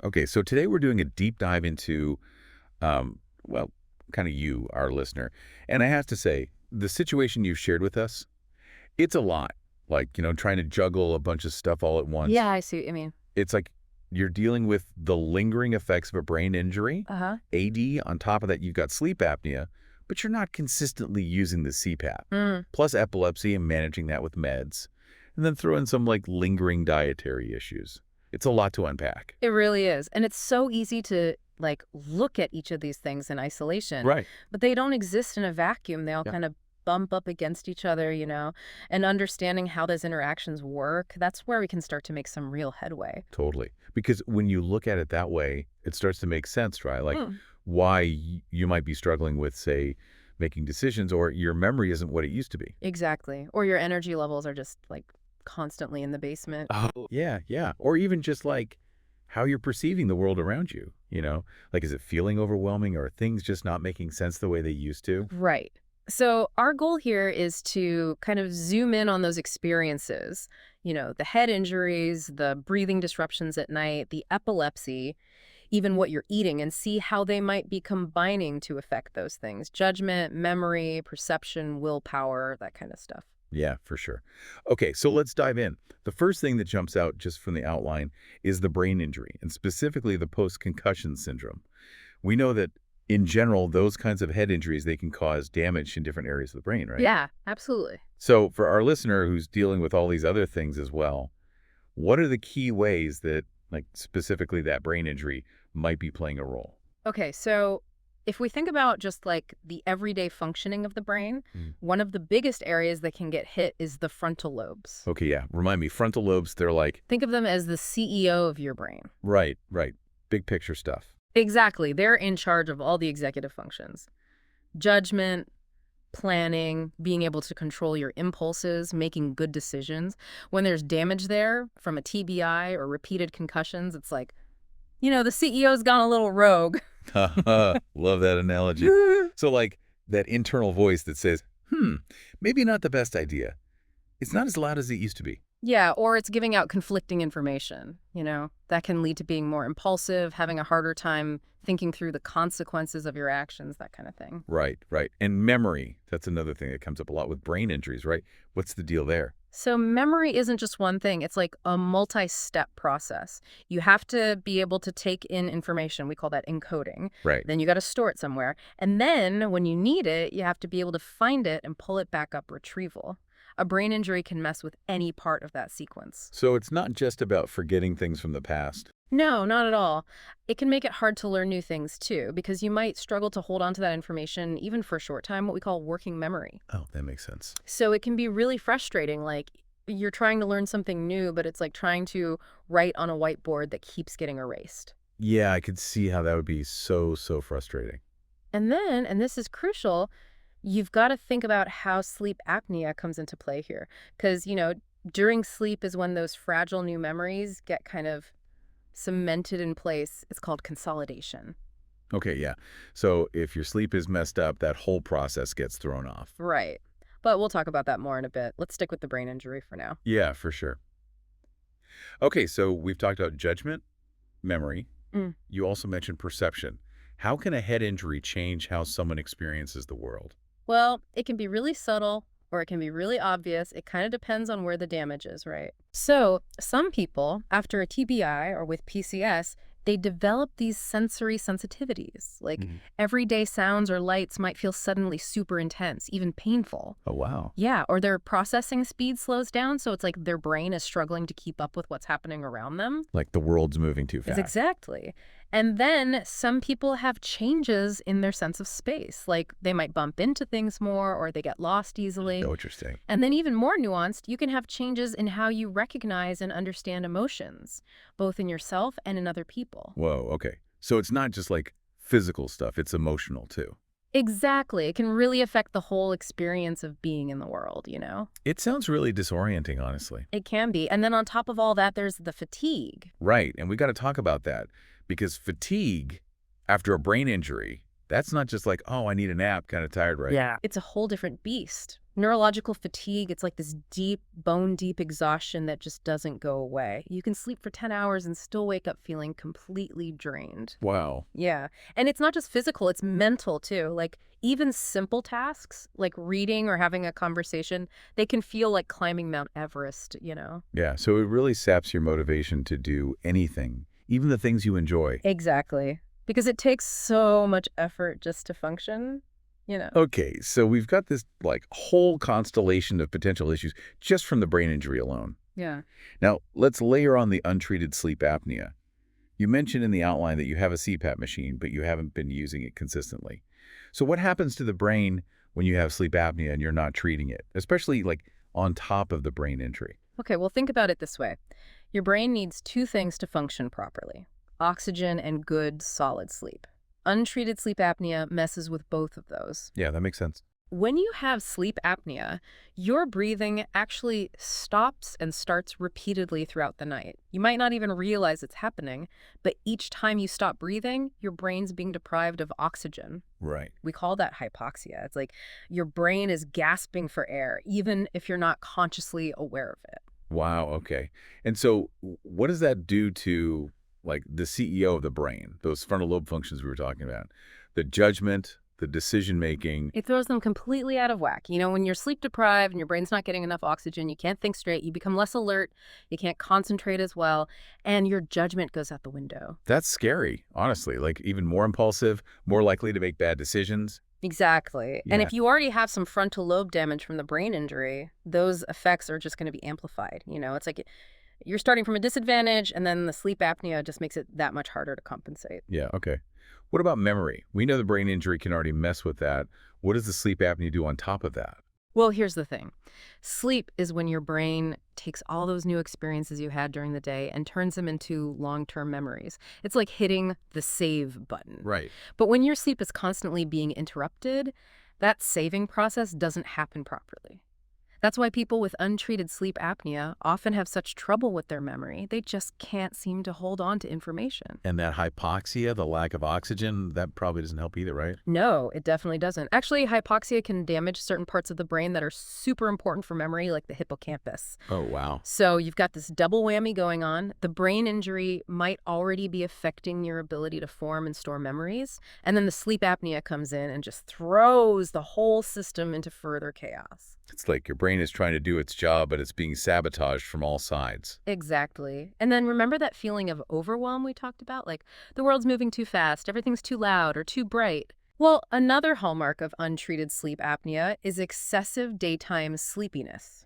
Okay, so today we're doing a deep dive into, well, kind of you, our listener. And I have to say, the situation you've shared with us, it's a lot. Like, trying to juggle a bunch of stuff all at once. Yeah, I see what you mean. It's like you're dealing with the lingering effects of a brain injury, Uh-huh. AD. On top of that, you've got sleep apnea, but you're not consistently using the CPAP. Mm, Plus epilepsy and managing that with meds. And then throw in some, like, lingering dietary issues. It's a lot to unpack. it really is. And it's so easy to, look at each of these things in isolation, Right. but they don't exist in a vacuum. They all Yeah. kind of bump up against each other, and understanding how those interactions work, that's where we can start to make some real headway. Totally. Because when you look at it that way, it starts to make sense, right? Like Mm. why you might be struggling with, say, making decisions, or your memory isn't what it used to be. Exactly. Or your energy levels are just, constantly in the basement. Oh, yeah, yeah. Or even just like how you're perceiving the world around you. Like, is it feeling overwhelming, or are things just not making sense the way they used to? Right. So our goal here is to kind of zoom in on those experiences, the head injuries, the breathing disruptions at night, the epilepsy, even what you're eating, and see how they might be combining to affect those things. Judgment, memory, perception, willpower, that kind of stuff. Yeah, for sure. Okay, so let's dive in. The first thing that jumps out just from the outline is the brain injury, and specifically the post-concussion syndrome. We know that in general, those kinds of head injuries, they can cause damage in different areas of the brain, right? Yeah, absolutely. So for our listener who's dealing with all these other things as well, what are the key ways that, like, specifically that brain injury might be playing a role? Okay, so if we think about just the everyday functioning of the brain, Mm. one of the biggest areas that can get hit is the frontal lobes. Okay, yeah. Remind me, frontal lobes, they're like, Think of them as the CEO of your brain. right, right. Big picture stuff. Exactly. They're in charge of all the executive functions. Judgment, planning, being able to control your impulses, making good decisions. When there's damage there from a TBI or repeated concussions, it's like, the CEO's gone a little rogue. Love that analogy. So, like, that internal voice that says, maybe not the best idea. It's not as loud as it used to be. Yeah, or it's giving out conflicting information, That can lead to being more impulsive, having a harder time thinking through the consequences of your actions, that kind of thing. Right, right. And memory, that's another thing that comes up a lot with brain injuries, right? What's the deal there? So memory isn't just one thing. It's like a multi-step process. You have to be able to take in information. We call that encoding. Right. Then you got to store it somewhere. And then when you need it, you have to be able to find it and pull it back up retrieval. A brain injury can mess with any part of that sequence. So it's not just about forgetting things from the past. No, not at all. It can make it hard to learn new things too, because you might struggle to hold on to that information even for a short time, what we call working memory. Oh, that makes sense. So it can be really frustrating. Like you're trying to learn something new, but it's like trying to write on a whiteboard that keeps getting erased. Yeah, I could see how that would be so, so frustrating. And then, and this is crucial, you've got to think about how sleep apnea comes into play here. Because, during sleep is when those fragile new memories get kind of cemented in place. It's called consolidation. Okay, yeah. So if your sleep is messed up, that whole process gets thrown off. Right. But we'll talk about that more in a bit. Let's stick with the brain injury for now. Yeah, for sure. Okay, so we've talked about judgment, memory. Mm. You also mentioned perception. How can a head injury change how someone experiences the world? Well, it can be really subtle or it can be really obvious. It kind of depends on where the damage is, right? So some people, after a TBI or with PCS, they develop these sensory sensitivities. Like Mhm. everyday sounds or lights might feel suddenly super intense, even painful. Oh, wow. Yeah, or their processing speed slows down, so it's like their brain is struggling to keep up with what's happening around them. Like the world's moving too It's fast. exactly. And then some people have changes in their sense of space, like they might bump into things more or they get lost easily. So interesting. And then even more nuanced, you can have changes in how you recognize and understand emotions, both in yourself and in other people. Whoa, okay. So it's not just like physical stuff, it's emotional too. Exactly. It can really affect the whole experience of being in the world. It sounds really disorienting, honestly. It can be. And then on top of all that, there's the fatigue. Right, and we got to talk about that because fatigue after a brain injury, That's not just like, oh, I need a nap, kind of tired, right? Yeah. It's a whole different beast. Neurological fatigue, it's like this deep, bone-deep exhaustion that just doesn't go away. You can sleep for 10 hours and still wake up feeling completely drained. Wow. Yeah. And it's not just physical, it's mental too. Like even simple tasks like reading or having a conversation, they can feel like climbing Mount Everest. Yeah, so it really saps your motivation to do anything, even the things you enjoy. Exactly. Because it takes so much effort just to function. Okay, so we've got this like whole constellation of potential issues just from the brain injury alone. Yeah. Now, let's layer on the untreated sleep apnea. You mentioned in the outline that you have a CPAP machine, but you haven't been using it consistently. So what happens to the brain when you have sleep apnea and you're not treating it, especially like on top of the brain injury? Okay, well, think about it this way. Your brain needs two things to function properly: oxygen and good, solid sleep. Untreated sleep apnea messes with both of those. Yeah, that makes sense. When you have sleep apnea, your breathing actually stops and starts repeatedly throughout the night. You might not even realize it's happening, but each time you stop breathing, your brain's being deprived of oxygen. Right. We call that hypoxia. It's like your brain is gasping for air, even if you're not consciously aware of it. Wow, okay. And so what does that do to like the CEO of the brain, those frontal lobe functions we were talking about? The judgment, the decision making. It throws them completely out of whack. When you're sleep deprived and your brain's not getting enough oxygen, you can't think straight, you become less alert, you can't concentrate as well, and your judgment goes out the window. That's scary, honestly. Like even more impulsive, more likely to make bad decisions. Exactly. And Yeah. if you already have some frontal lobe damage from the brain injury, those effects are just going to be amplified. It's like you're starting from a disadvantage, and then the sleep apnea just makes it that much harder to compensate. Yeah, okay. What about memory? We know the brain injury can already mess with that. What does the sleep apnea do on top of that? Well, here's the thing. Sleep is when your brain takes all those new experiences you had during the day and turns them into long-term memories. It's like hitting the save button. Right. But when your sleep is constantly being interrupted, that saving process doesn't happen properly. That's why people with untreated sleep apnea often have such trouble with their memory. They just can't seem to hold on to information. And that hypoxia, the lack of oxygen, that probably doesn't help either, right? No, it definitely doesn't. Actually, hypoxia can damage certain parts of the brain that are super important for memory, like the hippocampus. Oh, wow. So you've got this double whammy going on. The brain injury might already be affecting your ability to form and store memories. And then the sleep apnea comes in and just throws the whole system into further chaos. It's like your brain is trying to do its job, but it's being sabotaged from all sides. Exactly. And then remember that feeling of overwhelm we talked about? Like the world's moving too fast, everything's too loud or too bright. Well, another hallmark of untreated sleep apnea is excessive daytime sleepiness.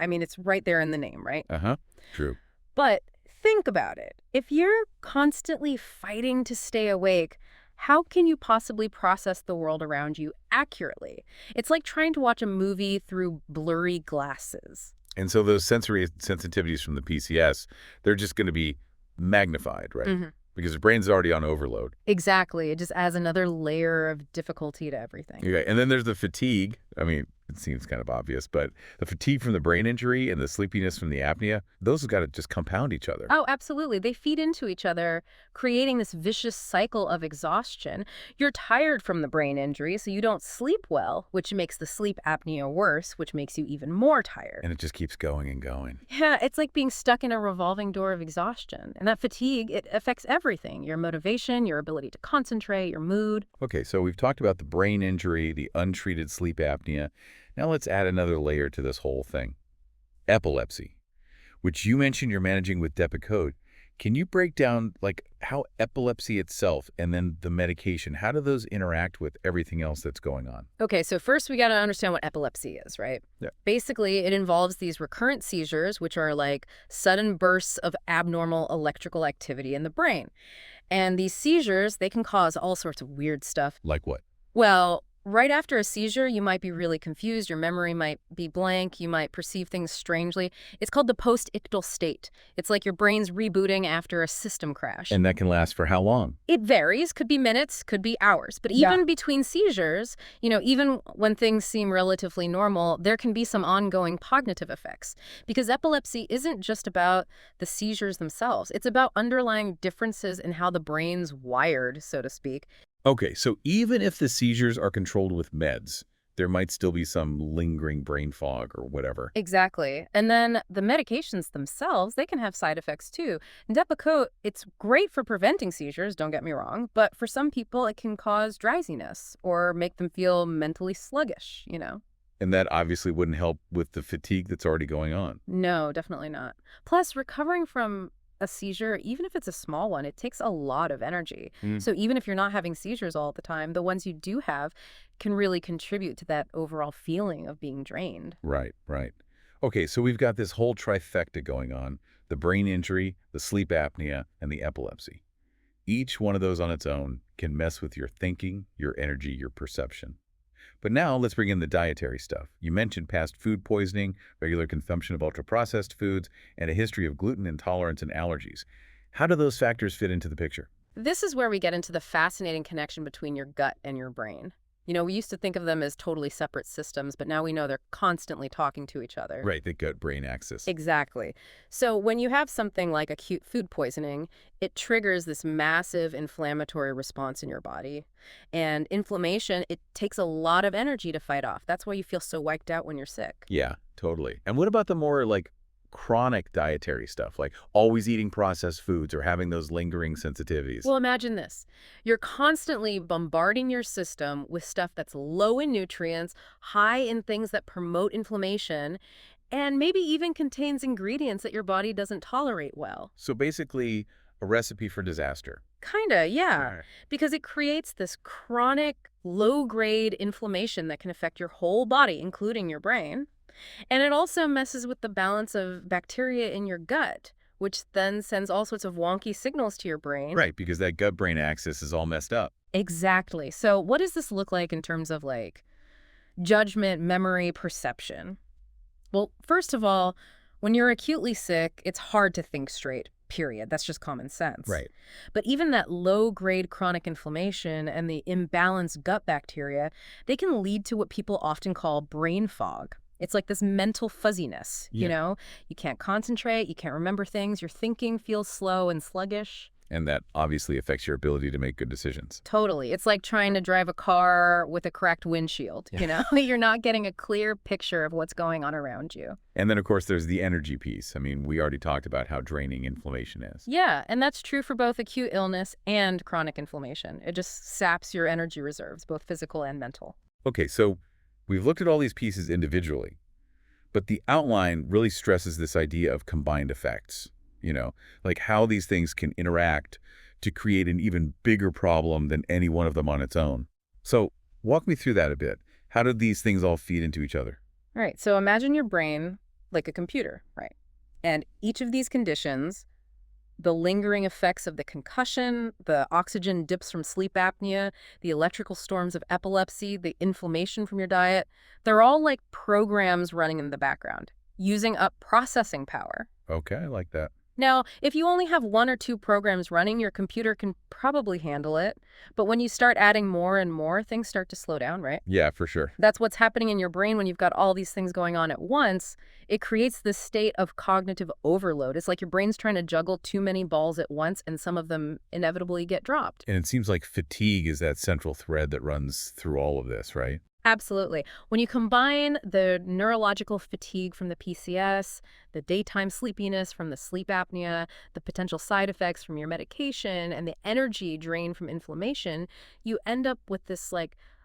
I mean, it's right there in the name, right? Uh-huh. True. But think about it. If you're constantly fighting to stay awake, how can you possibly process the world around you accurately? It's like trying to watch a movie through blurry glasses. And so those sensory sensitivities from the PCS, they're just going to be magnified, right? Mhm. Because the brain's already on overload. Exactly. It just adds another layer of difficulty to everything. Okay. And then there's the fatigue. I mean, it seems kind of obvious, but the fatigue from the brain injury and the sleepiness from the apnea, those have got to just compound each other. Oh, absolutely. They feed into each other, creating this vicious cycle of exhaustion. You're tired from the brain injury, so you don't sleep well, which makes the sleep apnea worse, which makes you even more tired. And it just keeps going and going. Yeah, it's like being stuck in a revolving door of exhaustion. And that fatigue, it affects everything: your motivation, your ability to concentrate, your mood. Okay, so we've talked about the brain injury, the untreated sleep apnea. Now let's add another layer to this whole thing. Epilepsy, which you mentioned you're managing with Depakote. Can you break down like how epilepsy itself and then the medication, how do those interact with everything else that's going on? Okay, so first we got to understand what epilepsy is, right? Yeah. Basically, it involves these recurrent seizures, which are like sudden bursts of abnormal electrical activity in the brain. And these seizures, they can cause all sorts of weird stuff. Like what? Well, right after a seizure, you might be really confused. Your memory might be blank. You might perceive things strangely. It's called the post-ictal state. It's like your brain's rebooting after a system crash. And that can last for how long? It varies. Could be minutes, could be hours. But even between seizures, even when things seem relatively normal, there can be some ongoing cognitive effects. Because epilepsy isn't just about the seizures themselves. It's about underlying differences in how the brain's wired, so to speak. Okay, so even if the seizures are controlled with meds, there might still be some lingering brain fog or whatever. Exactly. And then the medications themselves, they can have side effects too. Depakote, it's great for preventing seizures, don't get me wrong, but for some people it can cause drowsiness or make them feel mentally sluggish. And that obviously wouldn't help with the fatigue that's already going on. No, definitely not. Plus, recovering from a seizure, even if it's a small one, it takes a lot of energy. Mm. So even if you're not having seizures all the time, the ones you do have can really contribute to that overall feeling of being drained. Right, right. Okay, so we've got this whole trifecta going on: the brain injury, the sleep apnea, and the epilepsy. Each one of those on its own can mess with your thinking, your energy, your perception. But now let's bring in the dietary stuff. You mentioned past food poisoning, regular consumption of ultra-processed foods, and a history of gluten intolerance and allergies. How do those factors fit into the picture? This is where we get into the fascinating connection between your gut and your brain. We used to think of them as totally separate systems, but now we know they're constantly talking to each other. Right, the gut-brain axis. Exactly. So when you have something like acute food poisoning, it triggers this massive inflammatory response in your body. And inflammation, it takes a lot of energy to fight off. That's why you feel so wiped out when you're sick. Yeah, totally. And what about the more, chronic dietary stuff, like always eating processed foods or having those lingering sensitivities? Well, imagine this. You're constantly bombarding your system with stuff that's low in nutrients, high in things that promote inflammation, and maybe even contains ingredients that your body doesn't tolerate well. So basically, a recipe for disaster. Kinda, All yeah. right. Because it creates this chronic, low-grade inflammation that can affect your whole body, including your brain. And it also messes with the balance of bacteria in your gut, which then sends all sorts of wonky signals to your brain. Right, because that gut-brain axis is all messed up. Exactly. So what does this look like in terms of judgment, memory, perception? Well, first of all, when you're acutely sick, it's hard to think straight, period. That's just common sense. Right. But even that low-grade chronic inflammation and the imbalanced gut bacteria, they can lead to what people often call brain fog. It's like this mental fuzziness, Yeah. You can't concentrate, you can't remember things, your thinking feels slow and sluggish. And that obviously affects your ability to make good decisions. Totally. It's like trying to drive a car with a cracked windshield, You're not getting a clear picture of what's going on around you. And then, of course, there's the energy piece. I mean, we already talked about how draining inflammation is. Yeah, and that's true for both acute illness and chronic inflammation. It just saps your energy reserves, both physical and mental. Okay, so we've looked at all these pieces individually, but the outline really stresses this idea of combined effects, like how these things can interact to create an even bigger problem than any one of them on its own. So walk me through that a bit. How do these things all feed into each other? All right, so imagine your brain like a computer, right? And each of these conditions, the lingering effects of the concussion, the oxygen dips from sleep apnea, the electrical storms of epilepsy, the inflammation from your diet, they're all like programs running in the background, using up processing power. Okay, I like that. Now, if you only have one or two programs running, your computer can probably handle it. But when you start adding more and more, things start to slow down, right? Yeah, for sure. That's what's happening in your brain when you've got all these things going on at once. It creates this state of cognitive overload. It's like your brain's trying to juggle too many balls at once, and some of them inevitably get dropped. And it seems like fatigue is that central thread that runs through all of this, right? Absolutely. When you combine the neurological fatigue from the PCS, the daytime sleepiness from the sleep apnea, the potential side effects from your medication, and the energy drain from inflammation, you end up with this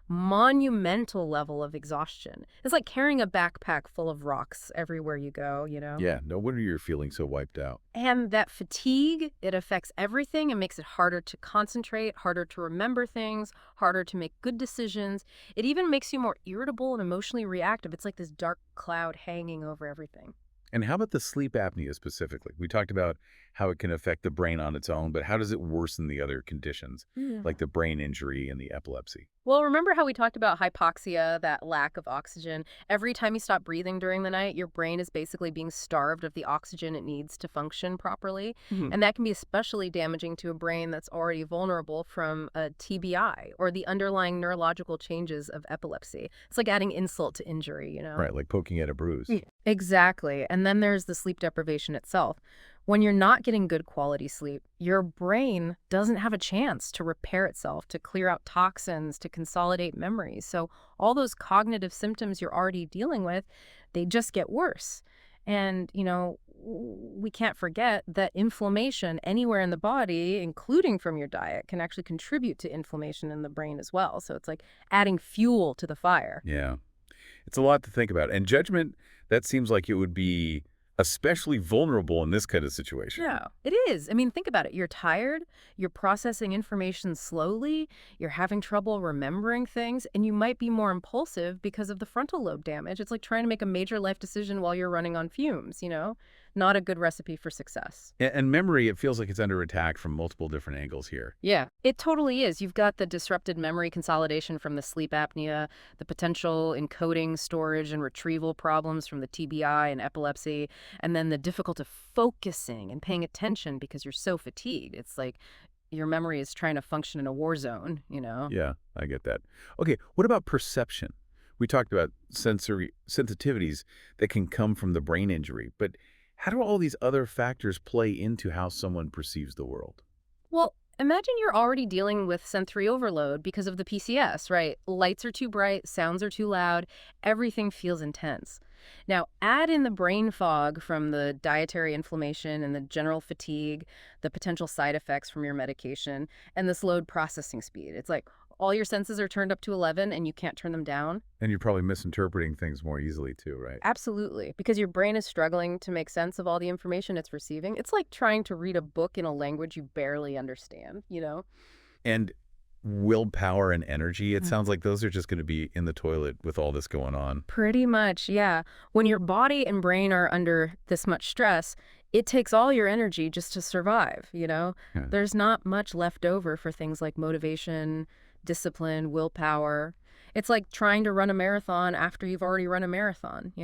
monumental level of exhaustion. It's like carrying a backpack full of rocks everywhere you go. Yeah, no wonder you're feeling so wiped out. And that fatigue, it affects everything and makes it harder to concentrate, harder to remember things, harder to make good decisions. It even makes you more irritable and emotionally reactive. It's like this dark cloud hanging over everything. And how about the sleep apnea specifically? We talked about how it can affect the brain on its own, but how does it worsen the other conditions, like the brain injury and the epilepsy? Well, remember how we talked about hypoxia, that lack of oxygen? Every time you stop breathing during the night, your brain is basically being starved of the oxygen it needs to function properly. And that can be especially damaging to a brain that's already vulnerable from a TBI or the underlying neurological changes of epilepsy. It's like adding insult to injury. Right, like poking at a bruise. Yeah. Exactly. And then there's the sleep deprivation itself. When you're not getting good quality sleep, your brain doesn't have a chance to repair itself, to clear out toxins, to consolidate memories. So all those cognitive symptoms you're already dealing with, they just get worse. And, we can't forget that inflammation anywhere in the body, including from your diet, can actually contribute to inflammation in the brain as well. So it's like adding fuel to the fire. Yeah. It's a lot to think about. And judgment, that seems like it would be especially vulnerable in this kind of situation. No, it is. I mean, think about it. You're tired, you're processing information slowly, you're having trouble remembering things, and you might be more impulsive because of the frontal lobe damage. It's like trying to make a major life decision while you're running on fumes. Not a good recipe for success. And memory, it feels like it's under attack from multiple different angles here. Yeah, it totally is. You've got the disrupted memory consolidation from the sleep apnea, the potential encoding, storage, and retrieval problems from the TBI and epilepsy, and then the difficulty of focusing and paying attention because you're so fatigued. It's like your memory is trying to function in a war zone. Yeah, I get that. Okay, what about perception? We talked about sensory sensitivities that can come from the brain injury, but how do all these other factors play into how someone perceives the world? Well, imagine you're already dealing with sensory overload because of the PCS, right? Lights are too bright, sounds are too loud, everything feels intense. Now, add in the brain fog from the dietary inflammation and the general fatigue, the potential side effects from your medication, and the slowed processing speed. It's like all your senses are turned up to 11 and you can't turn them down. And you're probably misinterpreting things more easily too, right? Absolutely, because your brain is struggling to make sense of all the information it's receiving. It's like trying to read a book in a language you barely understand. And willpower and energy, it sounds like those are just going to be in the toilet with all this going on. Pretty much, yeah. When your body and brain are under this much stress, it takes all your energy just to survive. Yeah. There's not much left over for things like motivation, discipline, willpower. It's like trying to run a marathon after you've already run a marathon.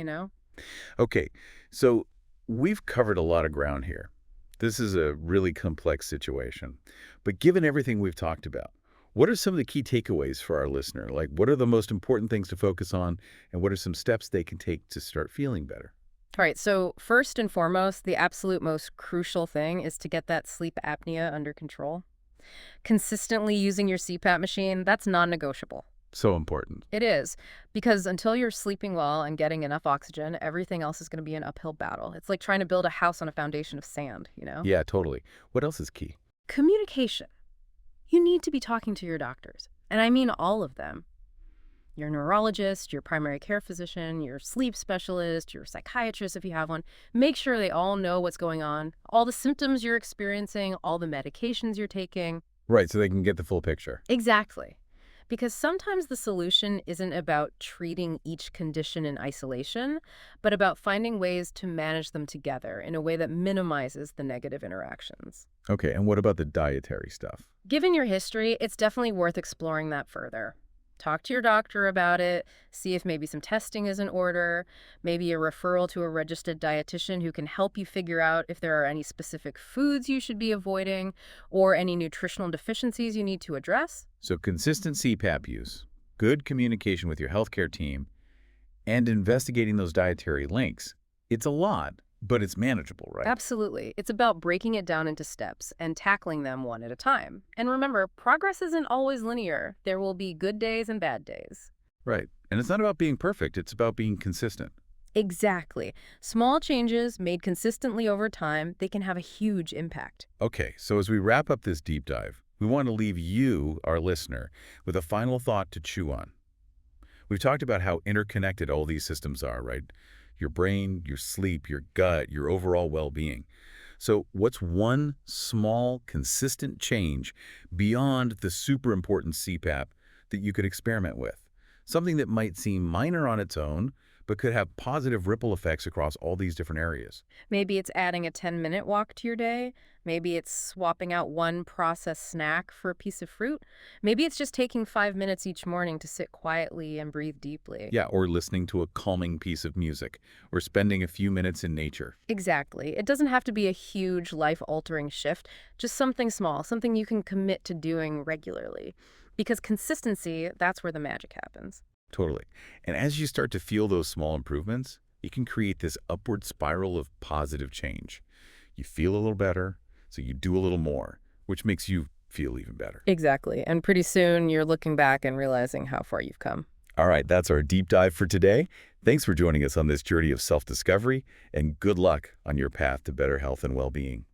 Okay, so we've covered a lot of ground here. This is a really complex situation. But given everything we've talked about, what are some of the key takeaways for our listener? Like, what are the most important things to focus on, and what are some steps they can take to start feeling better? All right, so first and foremost, the absolute most crucial thing is to get that sleep apnea under control. Consistently using your CPAP machine, that's non-negotiable. So important. It is, because until you're sleeping well and getting enough oxygen, everything else is going to be an uphill battle. It's like trying to build a house on a foundation of sand. Yeah, totally. What else is key? Communication. You need to be talking to your doctors, and I mean all of them. Your neurologist, your primary care physician, your sleep specialist, your psychiatrist if you have one. Make sure they all know what's going on, all the symptoms you're experiencing, all the medications you're taking. Right, so they can get the full picture. Exactly. Because sometimes the solution isn't about treating each condition in isolation, but about finding ways to manage them together in a way that minimizes the negative interactions. Okay, and what about the dietary stuff? Given your history, it's definitely worth exploring that further. Talk to your doctor about it, see if maybe some testing is in order, maybe a referral to a registered dietitian who can help you figure out if there are any specific foods you should be avoiding or any nutritional deficiencies you need to address. So consistent CPAP use, good communication with your healthcare team, and investigating those dietary links. It's a lot, but it's manageable, right? Absolutely. It's about breaking it down into steps and tackling them one at a time. And remember, progress isn't always linear. There will be good days and bad days. Right. And it's not about being perfect. It's about being consistent. Exactly. Small changes made consistently over time, they can have a huge impact. Okay, so as we wrap up this deep dive, we want to leave you, our listener, with a final thought to chew on. We've talked about how interconnected all these systems are, right? Your brain, your sleep, your gut, your overall well-being. So what's one small, consistent change beyond the super important CPAP that you could experiment with? Something that might seem minor on its own, but could have positive ripple effects across all these different areas. Maybe it's adding a 10-minute walk to your day. Maybe it's swapping out one processed snack for a piece of fruit. Maybe it's just taking 5 minutes each morning to sit quietly and breathe deeply. Yeah, or listening to a calming piece of music, or spending a few minutes in nature. Exactly. It doesn't have to be a huge life-altering shift, just something small, something you can commit to doing regularly. Because consistency, that's where the magic happens. Totally. And as you start to feel those small improvements, you can create this upward spiral of positive change. you feel a little better, so you do a little more, which makes you feel even better. Exactly. And pretty soon you're looking back and realizing how far you've come. All right, that's our deep dive for today. Thanks for joining us on this journey of self-discovery, and good luck on your path to better health and well-being.